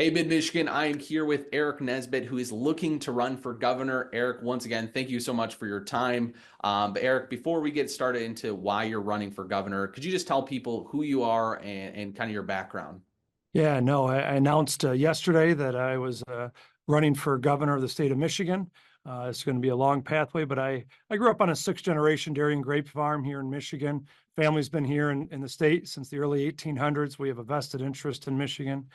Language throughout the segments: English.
Hey, Mid-Michigan, I am here with Aric Nesbitt, who is looking to run for governor. Aric, once again, thank you so much for your time. But Aric, before we get started into why you're running for governor, could you just tell people who you are and kind of your background? Yeah, no, I announced yesterday that I was running for governor of the state of Michigan. It's going to be a long pathway, but I grew up on a sixth-generation dairy and grape farm here in Michigan. Family's been here in the state since the early 1800s. We have a vested interest in Michigan.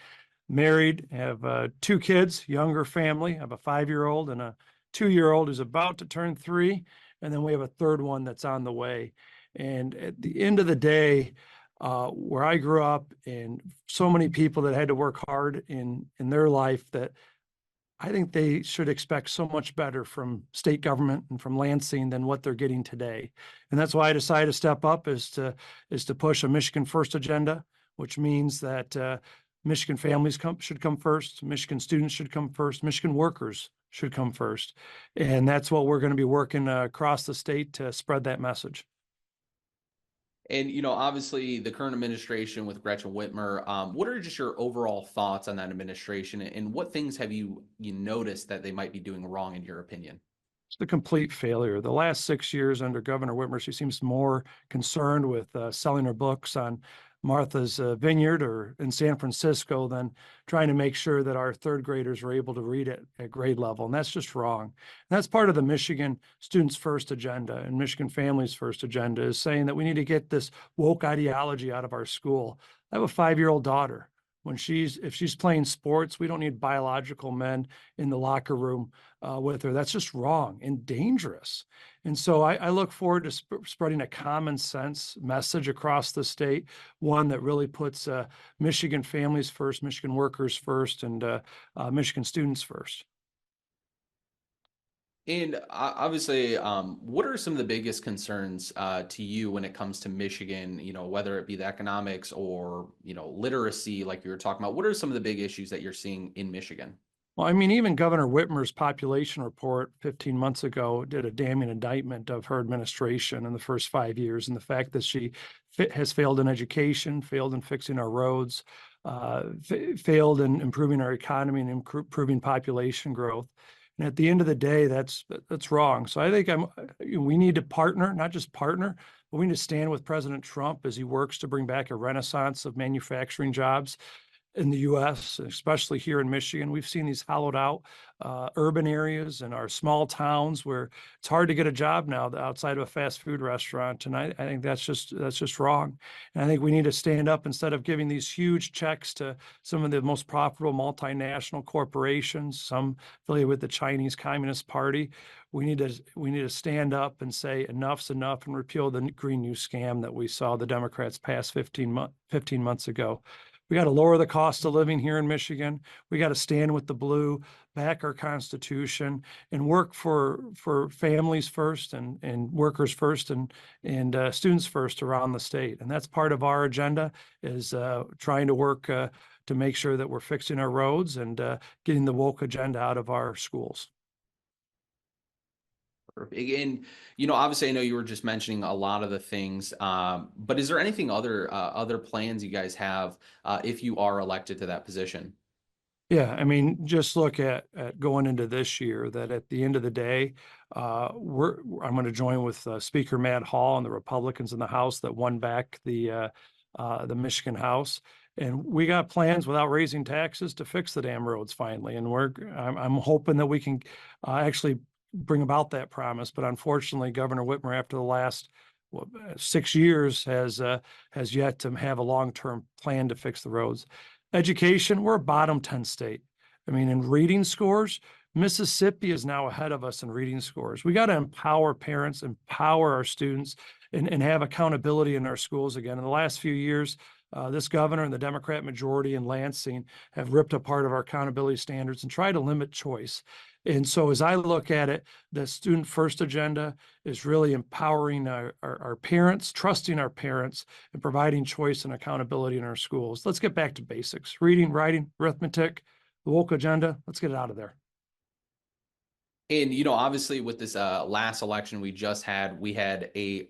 Married, have two kids, younger family. I have a 5-year-old and a 2-year-old who's about to turn 3, and then we have a third one that's on the way. And at the end of the day, where I grew up, and so many people that had to work hard in their life, that I think they should expect so much better from state government and from Lansing than what they're getting today. And that's why I decided to step up is to push a Michigan First agenda, which means that Michigan families should come first, Michigan students should come first, Michigan workers should come first. And that's what we're going to be working across the state to spread that message. And, obviously the current administration with Gretchen Whitmer, what are just your overall thoughts on that administration and what things have you noticed that they might be doing wrong in your opinion? It's a complete failure. The last 6 years under Governor Whitmer, she seems more concerned with selling her books on Martha's Vineyard or in San Francisco than trying to make sure that our third graders are able to read it at grade level. And that's just wrong. And that's part of the Michigan Students First agenda and Michigan Families First agenda, is saying that we need to get this woke ideology out of our school. I have a 5-year-old daughter. If she's playing sports, we don't need biological men in the locker room with her. That's just wrong and dangerous. And so I look forward to spreading a common sense message across the state, one that really puts Michigan families first, Michigan workers first, and Michigan students first. And obviously, what are some of the biggest concerns to you when it comes to Michigan, whether it be the economics or, literacy, like you were talking about? What are some of the big issues that you're seeing in Michigan? Well, I mean, even Governor Whitmer's population report 15 months ago did a damning indictment of her administration in the first 5 years, and the fact that she has failed in education, failed in fixing our roads, failed in improving our economy and improving population growth. And at the end of the day, that's wrong. So I think we need to partner, not just partner, but we need to stand with President Trump as he works to bring back a renaissance of manufacturing jobs in the U.S., especially here in Michigan. We've seen these hollowed out urban areas and our small towns where it's hard to get a job now outside of a fast food restaurant. And I think that's just wrong. And I think we need to stand up instead of giving these huge checks to some of the most profitable multinational corporations, some affiliated with the Chinese Communist Party. We need to stand up and say enough's enough and repeal the Green New Scam that we saw the Democrats pass 15 months ago. We got to lower the cost of living here in Michigan. We got to stand with the blue, back our Constitution, and work for families first and workers first and students first around the state. And that's part of our agenda, is trying to work to make sure that we're fixing our roads and getting the woke agenda out of our schools. And obviously, I know you were just mentioning a lot of the things, but is there anything other plans you guys have if you are elected to that position? Yeah, I mean, just look at going into this year, that at the end of the day, I'm going to join with Speaker Matt Hall and the Republicans in the House that won back the Michigan House. And we got plans without raising taxes to fix the damn roads finally. And I'm hoping that we can actually bring about that promise. But unfortunately, Governor Whitmer, after the last 6 years, has yet to have a long-term plan to fix the roads. Education, we're a bottom 10 state. I mean, in reading scores, Mississippi is now ahead of us in reading scores. We got to empower parents, empower our students, and have accountability in our schools again. In the last few years, this governor and the Democrat majority in Lansing have ripped apart of our accountability standards and tried to limit choice. And so as I look at it, the Student First agenda is really empowering our parents, trusting our parents, and providing choice and accountability in our schools. Let's get back to basics: reading, writing, arithmetic, the woke agenda. Let's get it out of there. And, obviously with this last election we just had, we had a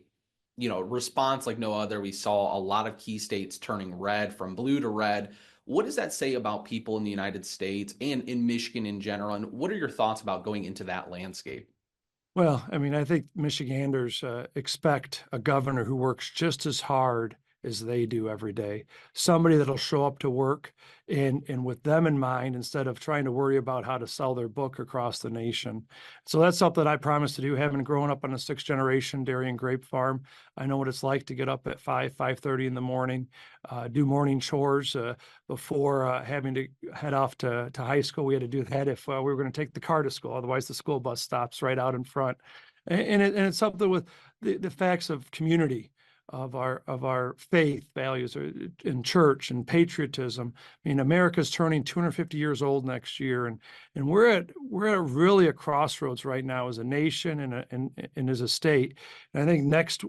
response like no other. We saw a lot of key states turning red, from blue to red. What does that say about people in the United States and in Michigan in general? And what are your thoughts about going into that landscape? Well, I mean, I think Michiganders expect a governor who works just as hard as they do every day. Somebody that'll show up to work and with them in mind instead of trying to worry about how to sell their book across the nation. So that's something I promise to do. Having grown up on a sixth generation dairy and grape farm, I know what it's like to get up at 5:30 in the morning, do morning chores before having to head off to high school. We had to do that if we were going to take the car to school. Otherwise, the school bus stops right out in front. And it's something with the facts of community, of our faith values in church and patriotism. I mean, America's turning 250 years old next year, and we're at really a crossroads right now as a nation and as a state. And I think next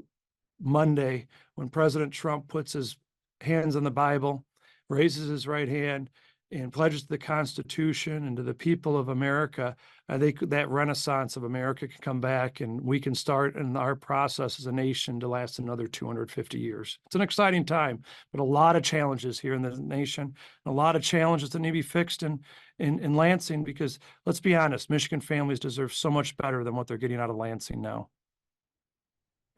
Monday, when President Trump puts his hands on the Bible, raises his right hand, and pledges to the Constitution and to the people of America, I think that renaissance of America can come back and we can start in our process as a nation to last another 250 years. It's an exciting time, but a lot of challenges here in the nation, and a lot of challenges that need to be fixed in Lansing, because let's be honest, Michigan families deserve so much better than what they're getting out of Lansing now.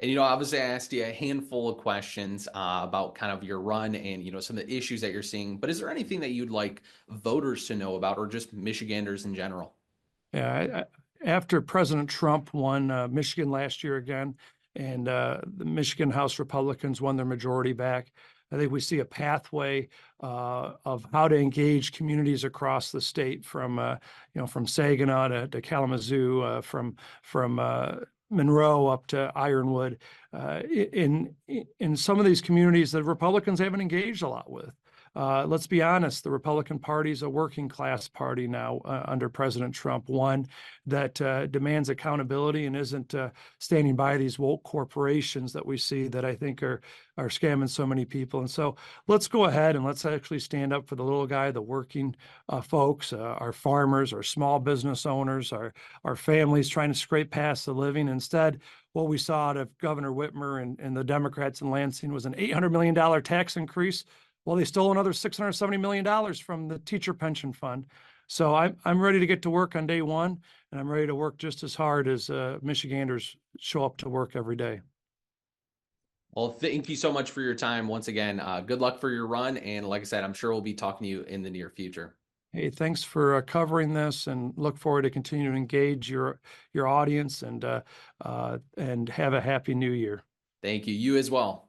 And, obviously I asked you a handful of questions about kind of your run and, some of the issues that you're seeing, but is there anything that you'd like voters to know about or just Michiganders in general? Yeah, after President Trump won Michigan last year again, and the Michigan House Republicans won their majority back, I think we see a pathway of how to engage communities across the state, from from Saginaw to Kalamazoo, from Monroe up to Ironwood, in some of these communities that Republicans haven't engaged a lot with. Let's be honest, the Republican Party is a working class party now under President Trump, one that demands accountability and isn't standing by these woke corporations that we see that I think are scamming so many people. And so let's go ahead and let's actually stand up for the little guy, the working folks, our farmers, our small business owners, our families trying to scrape past the living. Instead, what we saw out of Governor Whitmer and the Democrats in Lansing was an $800 million tax increase. Well, they stole another $670 million from the teacher pension fund. So I'm ready to get to work on day one, and I'm ready to work just as hard as Michiganders show up to work every day. Well, thank you so much for your time. Once again, good luck for your run. And like I said, I'm sure we'll be talking to you in the near future. Hey, thanks for covering this, and look forward to continuing to engage your audience and have a happy new year. Thank you. You as well.